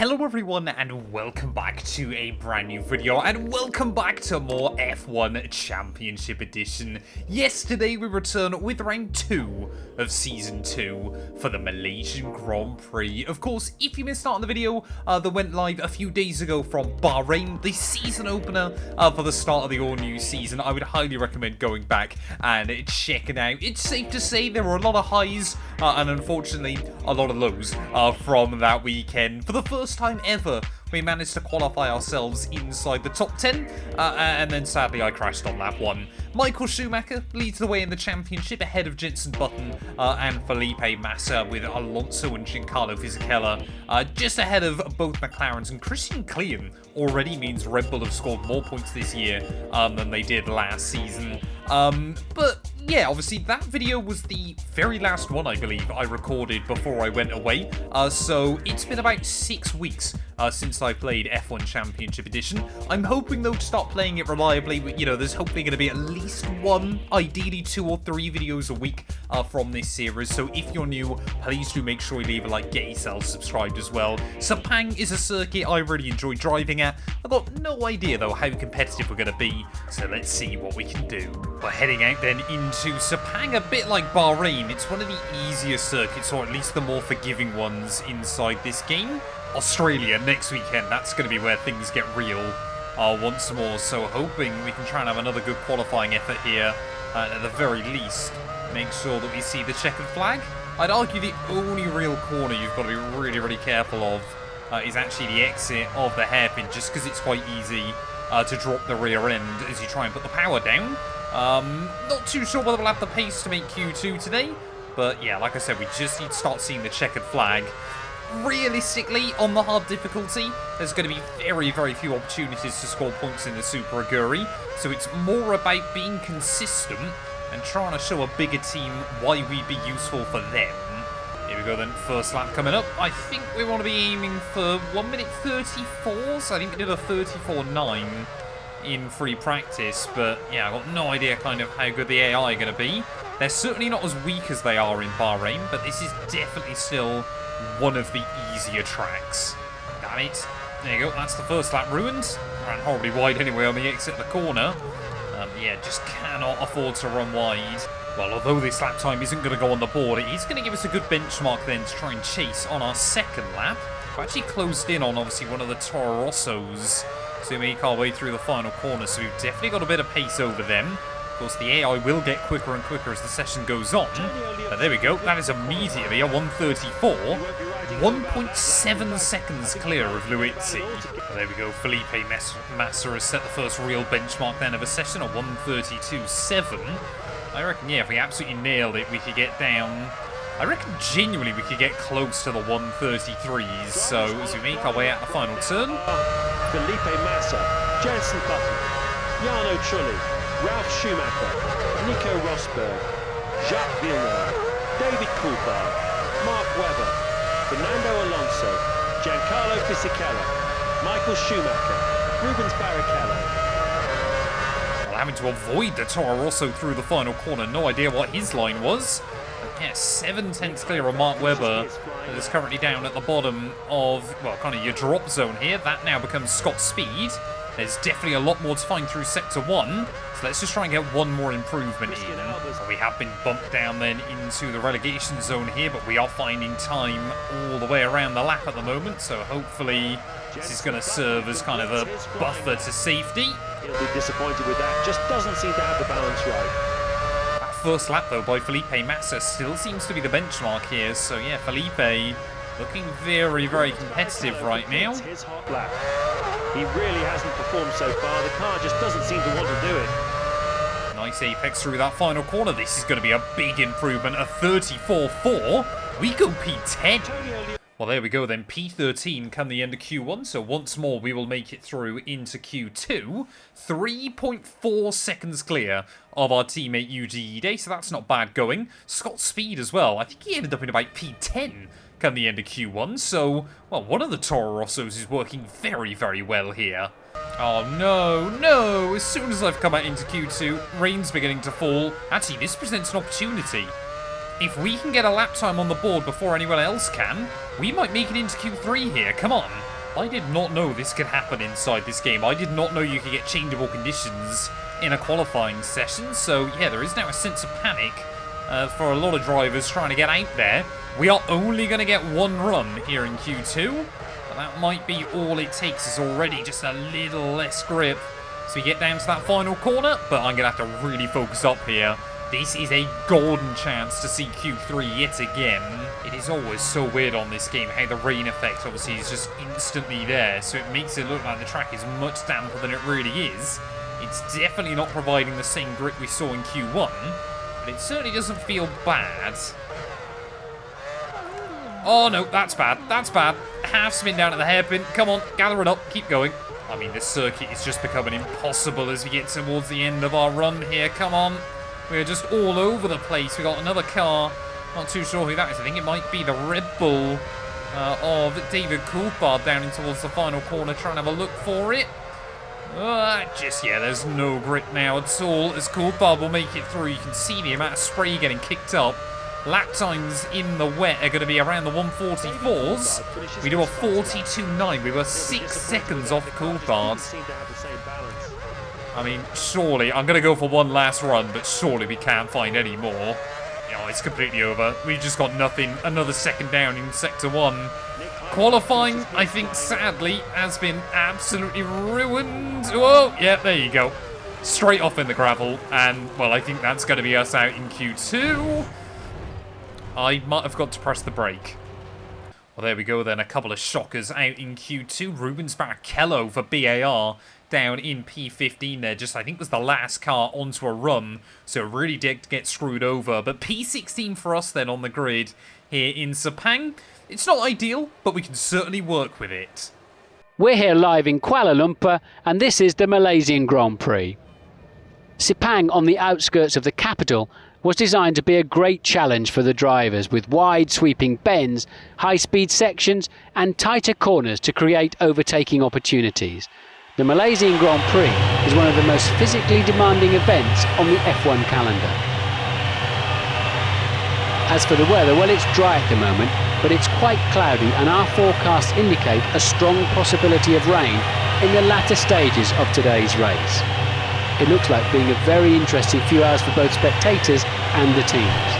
Hello everyone and welcome back to a brand new video and welcome back to more F1 Championship Edition. Yesterday we return with round 2 of Season 2 for the Malaysian Grand Prix. Of course, if you missed out on the video that went live a few days ago from Bahrain, the season opener for the start of the all-new season, I would highly recommend going back and checking out. It's safe to say there were a lot of highs and unfortunately a lot of lows from that weekend. For the first time ever, we managed to qualify ourselves inside the top 10, and then sadly I crashed on lap 1. Michael Schumacher leads the way in the championship ahead of Jenson Button and Felipe Massa, with Alonso and Giancarlo Fisichella just ahead of both McLarens, and Christian Klein already means Red Bull have scored more points this year than they did last season. But yeah, obviously that video was the very last one I believe I recorded before I went away, so it's been about 6 weeks since I played F1 Championship Edition. I'm hoping though to start playing it reliably, but you know, there's hopefully going to be at least one, ideally 2 or 3 videos a week from this series, so if you're new, please do make sure you leave a like, get yourself subscribed as well. Sepang is a circuit I really enjoy driving at. I've got no idea though how competitive we're going to be, so let's see what we can do. We're heading out then into Sepang, a bit like Bahrain. It's one of the easier circuits, or at least the more forgiving ones inside this game. Australia next weekend, that's going to be where things get real once more, so hoping we can try and have another good qualifying effort here, at the very least. Make sure that we see the checkered flag. I'd argue the only real corner you've got to be really, really careful of is actually the exit of the hairpin, just because it's quite easy to drop the rear end as you try and put the power down. Not too sure whether we'll have the pace to make Q2 today, but yeah, like I said, we just need to start seeing the checkered flag. Realistically, on the hard difficulty, there's going to be very, very few opportunities to score points in the Super Aguri, so it's more about being consistent and trying to show a bigger team why we'd be useful for them. Here we go then, first lap coming up. I think we want to be aiming for 1 minute 34, so I think we did a 34.9 in free practice, but yeah, I've got no idea kind of how good the AI are going to be. They're certainly not as weak as they are in Bahrain, but this is definitely still one of the easier tracks. Damn it. There you go, that's the first lap ruined. Ran horribly wide anyway on the exit of the corner. Yeah, just cannot afford to run wide. Well, although this lap time isn't going to go on the board, it is going to give us a good benchmark then to try and chase on our second lap. We're actually closed in on, obviously, one of the Toro Rossos, so we make our way through the final corner, so we've definitely got a bit of pace over them. Of course, the AI will get quicker and quicker as the session goes on, but there we go, that is immediately a 134, 1.7 seconds clear of Luizzi. There we go, Felipe Massa has set the first real benchmark then of a session, a 132.7. I reckon, yeah, if we absolutely nailed it, we could get down. I reckon genuinely we could get close to the 133s, so as we make our way out the final turn. Felipe Massa, Jenson Button, Jarno Trulli, Ralf Schumacher, Nico Rosberg, Jacques Villeneuve, David Coulthard, Mark Webber, Fernando Alonso, Giancarlo Fisichella, Michael Schumacher, Rubens Barrichello. Having to avoid the Toro Rosso through the final corner. No idea what his line was. But yeah, 7 tenths clear of Mark Webber, that is currently down at the bottom of, well, kind of your drop zone here. That now becomes Scott Speed. There's definitely a lot more to find through Sector 1, so let's just try and get one more improvement in. We have been bumped down then into the relegation zone here, but we are finding time all the way around the lap at the moment, so hopefully this is going to serve as kind of a buffer to safety. He'll be disappointed with that, just doesn't seem to have the balance right. That first lap though by Felipe Massa still seems to be the benchmark here, so yeah, Felipe looking very, very competitive right now. It's his hot lap. He really hasn't performed so far, the car just doesn't seem to want to do it. Nice apex through that final corner. This is going to be a big improvement, a 34.4. We go P10. Well, there we go then, P13 come the end of Q1, so once more we will make it through into Q2. 3.4 seconds clear of our teammate UGE Day, so that's not bad going. Scott Speed as well, I think he ended up in about P10 come the end of Q1, so, well, one of the Toro Rossos is working very, very well here. Oh no, no, as soon as I've come out into Q2, rain's beginning to fall. Actually, this presents an opportunity. If we can get a lap time on the board before anyone else can, we might make it into Q3 here. Come on. I did not know this could happen inside this game. I did not know you could get changeable conditions in a qualifying session. So, yeah, there is now a sense of panic for a lot of drivers trying to get out there. We are only going to get one run here in Q2. But that might be all it takes. Is already just a little less grip. So we get down to that final corner. But I'm going to have to really focus up here. This is a golden chance to see Q3 yet again. It is always so weird on this game how the rain effect obviously is just instantly there. So it makes it look like the track is much damper than it really is. It's definitely not providing the same grip we saw in Q1. But it certainly doesn't feel bad. Oh no, that's bad. That's bad. Half spin down at the hairpin. Come on, gather it up. Keep going. I mean, this circuit is just becoming impossible as we get towards the end of our run here. Come on. We're just all over the place. We got another car. Not too sure who that is. I think it might be the Red Bull of David Coulthard down in towards the final corner, trying to have a look for it. Yeah, there's no grip now at all as Coulthard will make it through. You can see the amount of spray getting kicked up. Lap times in the wet are going to be around the 144s. We do a 42.9. We were 6 seconds off Coulthard. I mean, surely, I'm going to go for one last run, but surely we can't find any more. Oh, it's completely over. We've just got nothing. Another second down in Sector 1. Qualifying, I think, sadly, has been absolutely ruined. Whoa, yeah, there you go. Straight off in the gravel. And, well, I think that's going to be us out in Q2. I might have got to press the brake. Well, there we go then. A couple of shockers out in Q2. Rubens Barrichello for BAR. Down in P15 there, just I think was the last car onto a run, so really did get screwed over. But P16 for us then on the grid here in Sepang. It's not ideal, but we can certainly work with it. We're here live in Kuala Lumpur, and this is the Malaysian Grand Prix. Sepang, on the outskirts of the capital, was designed to be a great challenge for the drivers, with wide sweeping bends, high-speed sections and tighter corners to create overtaking opportunities. The Malaysian Grand Prix is one of the most physically demanding events on the F1 calendar. As for the weather, well, it's dry at the moment, but it's quite cloudy, and our forecasts indicate a strong possibility of rain in the latter stages of today's race. It looks like being a very interesting few hours for both spectators and the teams.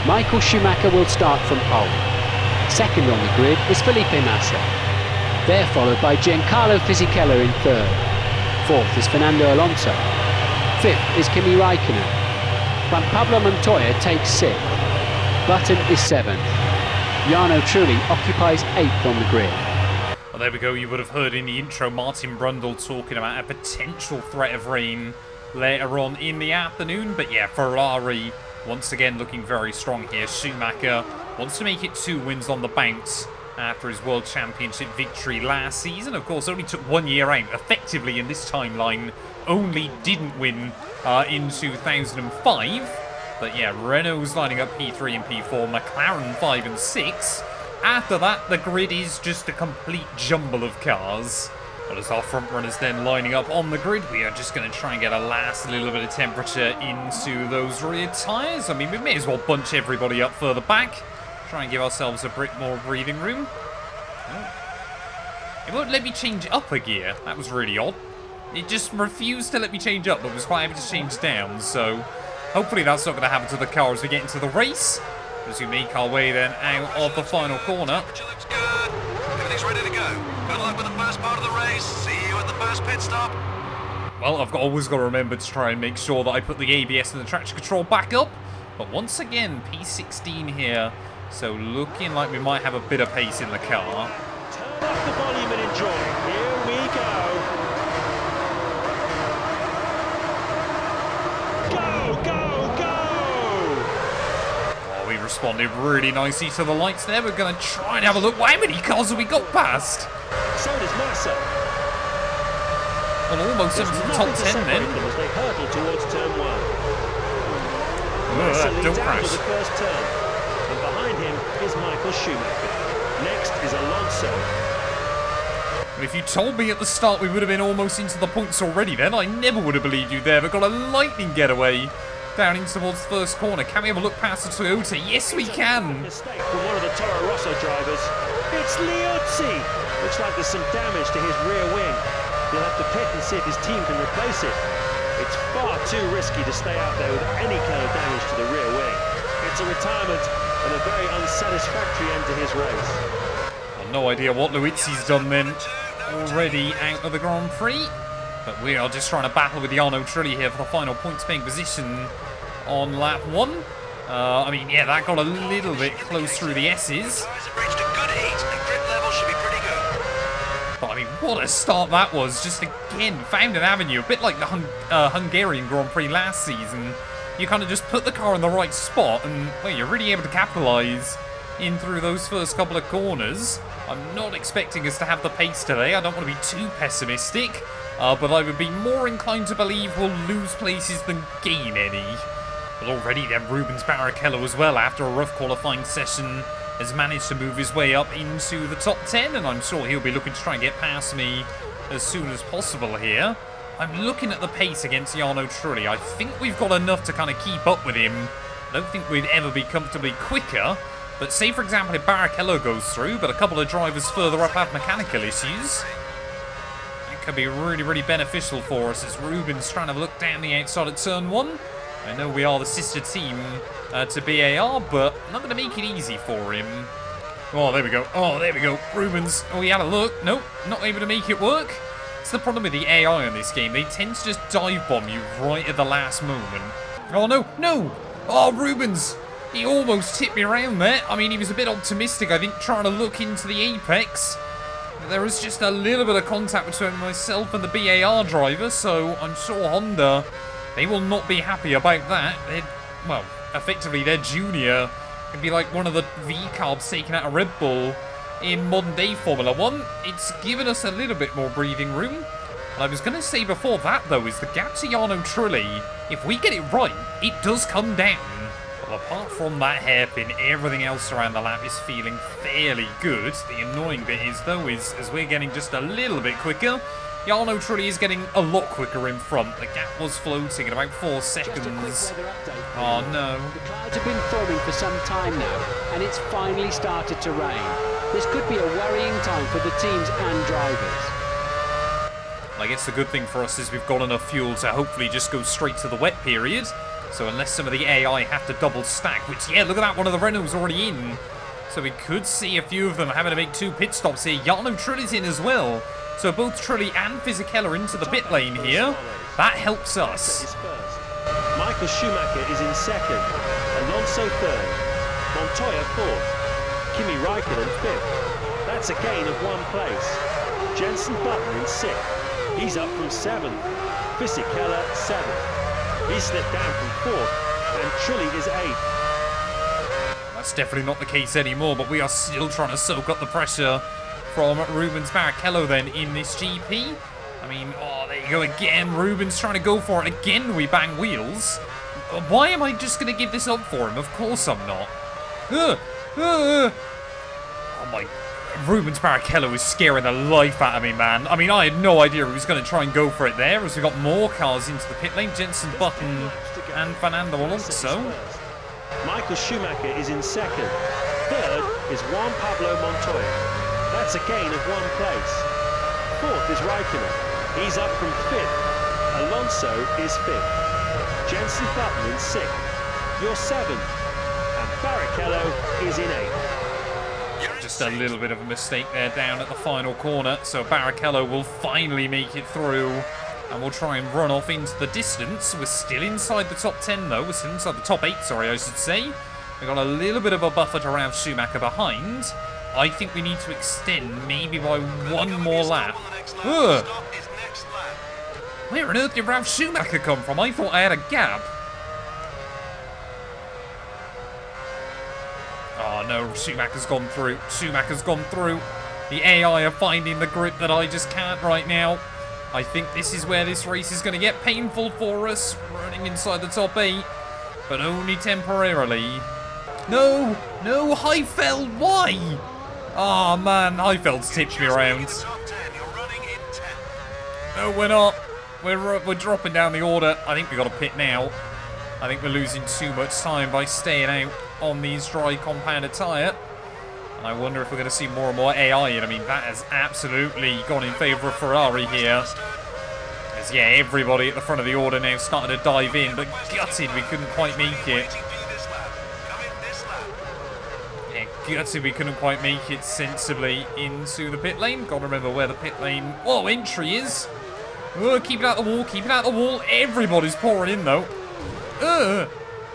Michael Schumacher will start from pole. Second on the grid is Felipe Massa. They're followed by Giancarlo Fisichella in third. Fourth is Fernando Alonso. Fifth is Kimi Raikkonen. Juan Pablo Montoya takes sixth. Button is seventh. Jarno Trulli occupies eighth on the grid. Well, there we go. You would have heard in the intro Martin Brundle talking about a potential threat of rain later on in the afternoon. But yeah, Ferrari once again looking very strong here. Schumacher wants to make it 2 wins on the bounce after his World Championship victory last season. Of course, only took 1 year out. Effectively, in this timeline, only didn't win in 2005. But yeah, Renault's lining up P3 and P4, McLaren 5 and 6. After that, the grid is just a complete jumble of cars. Well, as our front runners then lining up on the grid, we are just going to try and get a last little bit of temperature into those rear tyres. I mean, we may as well bunch everybody up further back. Try and give ourselves a bit more breathing room. Oh. It won't let me change up a gear. That was really odd. It just refused to let me change up, but was quite happy to change down. So hopefully that's not going to happen to the car as we get into the race. As we make our way then out of the final corner. Looks good. Everything's ready to go. Good luck with the first part of the race. See you at the first pit stop. Well, I've always got to remember to try and make sure that I put the ABS and the traction control back up. But once again, P16 here. So looking like we might have a bit of pace in the car. Turn up the volume and enjoy. Here we go. Go, go, go! Oh, we responded really nicely to the lights there. We're going to try and have a look. How many cars have we got past? So does Massa. Well, almost into the top 10 then. As they hurtle towards turn 1. Don't crash. The first turn. And behind him is Michael Schumacher. Next is Alonso. If you told me at the start we would have been almost into the points already then, I never would have believed you there. But got a lightning getaway down in towards the first corner. Can we have a look past the Toyota? Yes, we can. Mistake from one of the Toro Rosso drivers. It's It's Liuzzi! Looks like there's some damage to his rear wing. He'll have to pit and see if his team can replace it. It's far too risky to stay out there with any kind of damage to the rear wing. It's a retirement and a very unsatisfactory end to his race. I've no idea what Liuzzi's done then. Already out of the Grand Prix. But we are just trying to battle with Jarno Trulli here for the final points-paying position on lap 1. I mean, yeah, that got a little bit close through the S's. Reached a good heat and grip level should be pretty good. But I mean, what a start that was. Just again, found an avenue. A bit like the Hungarian Grand Prix last season. You kind of just put the car in the right spot and, well, you're really able to capitalise in through those first couple of corners. I'm not expecting us to have the pace today. I don't want to be too pessimistic. But I would be more inclined to believe we'll lose places than gain any. But already then, Rubens Barrichello as well, after a rough qualifying session, has managed to move his way up into the top 10, and I'm sure he'll be looking to try and get past me as soon as possible here. I'm looking at the pace against Jarno Trulli. I think we've got enough to kind of keep up with him. I don't think we'd ever be comfortably quicker. But say, for example, if Barrichello goes through, but a couple of drivers further up have mechanical issues, that could be really, really beneficial for us as Rubens trying to look down the outside at turn 1. I know we are the sister team to BAR, but not going to make it easy for him. Oh, there we go. Oh, there we go. Rubens. Oh, he had a look. Nope, not able to make it work. It's the problem with the AI in this game. They tend to just dive bomb you right at the last moment. Oh, no, no. Oh, Rubens. He almost tipped me around there. I mean, he was a bit optimistic, I think, trying to look into the apex. There was just a little bit of contact between myself and the BAR driver, so I'm sure Honda, they will not be happy about that. Well, effectively, their junior can be like one of the V-carbs taken out of Red Bull in modern-day Formula 1. It's given us a little bit more breathing room. And I was going to say before that, though, is the gap to Jarno Trulli, if we get it right, it does come down. Well, apart from that hairpin, everything else around the lap is feeling fairly good. The annoying bit is, though, is as we're getting just a little bit quicker, Jarno Trulli is getting a lot quicker in front. The gap was floating at about 4 seconds. Oh, no. The clouds have been forming for some time now, and it's finally started to rain. This could be a worrying time for the teams and drivers. I guess the good thing for us is we've got enough fuel to hopefully just go straight to the wet period. So unless some of the AI have to double stack, which, yeah, look at that, one of the Renault's already in. So we could see a few of them having to make 2 pit stops here. Jarno Trulli's in as well. So both Trulli and Fisichella are into the pit lane here. That helps us. Michael Schumacher is in second, Alonso third, Montoya fourth, Kimi Raikkonen fifth. That's a gain of 1 place. Jenson Button in 6th. He's up from 7th. Fisichella 7th. He slipped down from 4th, and Trulli is 8th. That's definitely not the case anymore, but we are still trying to soak up the pressure from Rubens Barrichello then in this GP. I mean, oh, there you go again. Rubens trying to go for it. Again, we bang wheels. Why am I just going to give this up for him? Of course I'm not. Oh my... Rubens Barrichello is scaring the life out of me, man. I mean, I had no idea he was going to try and go for it there, as we got more cars into the pit lane. Jenson Button and Fernando Alonso. Michael Schumacher is in second. Third is Juan Pablo Montoya. That's a gain of 1 place. Fourth is Raikkonen. He's up from 5th. Alonso is 5th. Jenson Button in 6th. You're 7th. And Barrichello is in 8th. Just a little bit of a mistake there down at the final corner, so Barrichello will finally make it through and we'll try and run off into the distance. We're still inside the top 10 though, we're still inside the top 8, sorry, I should say. We've got a little bit of a buffer to Ralf Schumacher behind. I think we need to extend maybe by 1 more lap. Ugh. Where on earth did Ralf Schumacher come from? I thought I had a gap. Oh no, Schumacher's gone through. Schumacher's gone through. The AI are finding the grip that I just can't right now. I think this is where this race is going to get painful for us. Running inside the top 8, but only temporarily. No, no, Heifeld, why? Oh man, Heifeld's tipped me around. No, we're not. We're dropping down the order. I think we've got to pit now. I think we're losing too much time by staying out on these dry compounded tyre. I wonder if we're going to see more and more AI. And I mean, that has absolutely gone in favour of Ferrari here. As, yeah, everybody at the front of the order now starting to dive in. But gutted we couldn't quite make it. Yeah, gutted we couldn't quite make it sensibly into the pit lane. Got to remember where the pit lane entry is. Oh, keep it out the wall, keep it out the wall. Everybody's pouring in, though.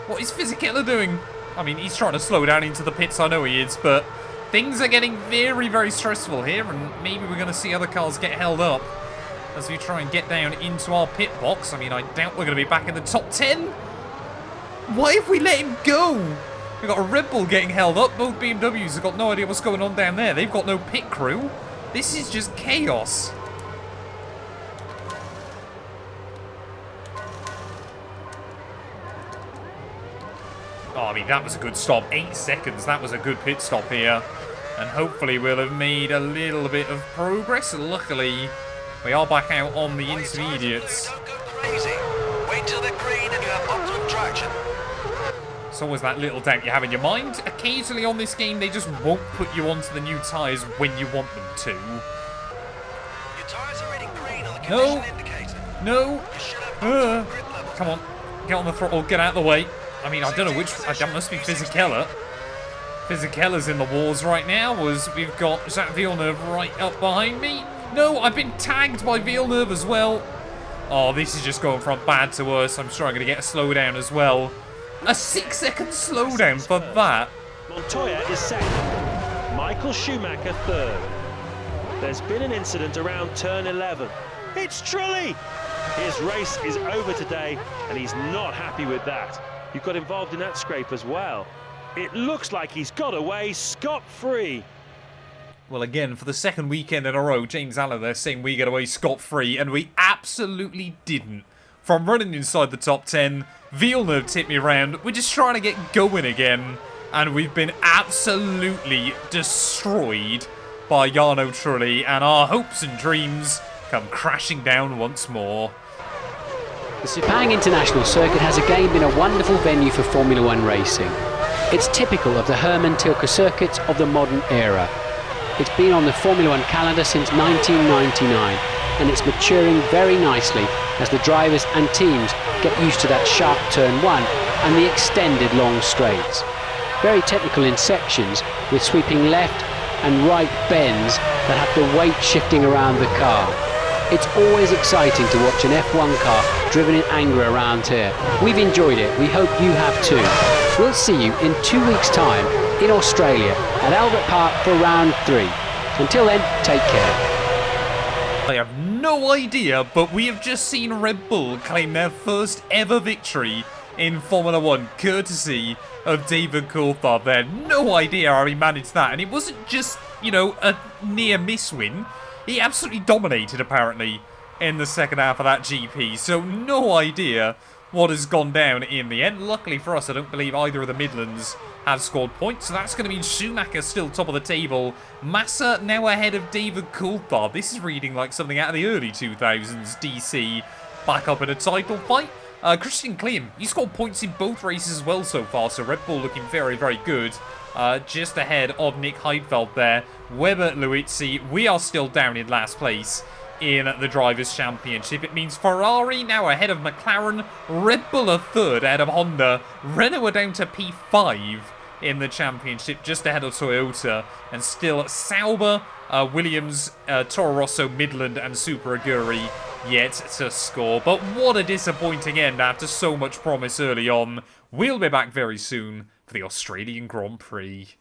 What is Fisichella doing? I mean, he's trying to slow down into the pits, I know he is, but things are getting very, very stressful here, and maybe we're going to see other cars get held up as we try and get down into our pit box. I mean, I doubt we're going to be back in the top 10. Why have we let him go? We've got a Red Bull getting held up. Both BMWs have got no idea what's going on down there. They've got no pit crew. This is just chaos. Oh, I mean, that was a good stop. 8 seconds. That was a good pit stop here. And hopefully we'll have made a little bit of progress. Luckily, we are back out on the intermediates. Wait till they're green and you have optimum traction. It's always that little doubt you have in your mind. Occasionally on this game, they just won't put you onto the new tyres when you want them to. Your tyres are reading green on the condition indicator. No. You should have optimum grip level. Come on. Get on the throttle. Get out of the way. I mean, I don't know which... that must be Fisichella. Fisichella's in the wars right now, as we've got Jacques Villeneuve right up behind me. No, I've been tagged by Villeneuve as well. Oh, this is just going from bad to worse. I'm sure I'm going to get a slowdown as well. A 6-second slowdown for that. Montoya is second. Michael Schumacher third. There's been an incident around turn 11. It's Trulli! His race is over today, and he's not happy with that. You got involved in that scrape as well. It looks like he's got away scot-free. Well, again, for the second weekend in a row, James Allen there saying we get away scot-free, and we absolutely didn't. From running inside the top 10, Villeneuve tipped me around. We're just trying to get going again, and we've been absolutely destroyed by Jarno Trulli, and our hopes and dreams come crashing down once more. The Sepang International Circuit has again been a wonderful venue for Formula One racing. It's typical of the Herman Tilke circuits of the modern era. It's been on the Formula One calendar since 1999, and it's maturing very nicely as the drivers and teams get used to that sharp turn 1 and the extended long straights. Very technical in sections with sweeping left and right bends that have the weight shifting around the car. It's always exciting to watch an F1 car driven in anger around here. We've enjoyed it. We hope you have too. We'll see you in 2 weeks' time in Australia at Albert Park for round 3. Until then, take care. I have no idea, but we have just seen Red Bull claim their first ever victory in Formula 1, courtesy of David Coulthard there. No idea how he managed that, and it wasn't just, you know, a near miss win. He absolutely dominated, apparently, in the second half of that GP. So, no idea what has gone down in the end. Luckily for us, I don't believe either of the Midlands have scored points. So, that's going to mean Schumacher still top of the table. Massa now ahead of David Coulthard. This is reading like something out of the early 2000s. DC back up in a title fight. Christian Kliem, he scored points in both races as well so far. So, Red Bull looking very, very good. Just ahead of Nick Heidfeld there. Weber, Luizzi, we are still down in last place in the Drivers' Championship. It means Ferrari now ahead of McLaren, Red Bull are third ahead of Honda, Renault are down to P5 in the championship, just ahead of Toyota, and still Sauber, Williams, Toro Rosso, Midland, and Super Aguri yet to score. But what a disappointing end after so much promise early on. We'll be back very soon for the Australian Grand Prix.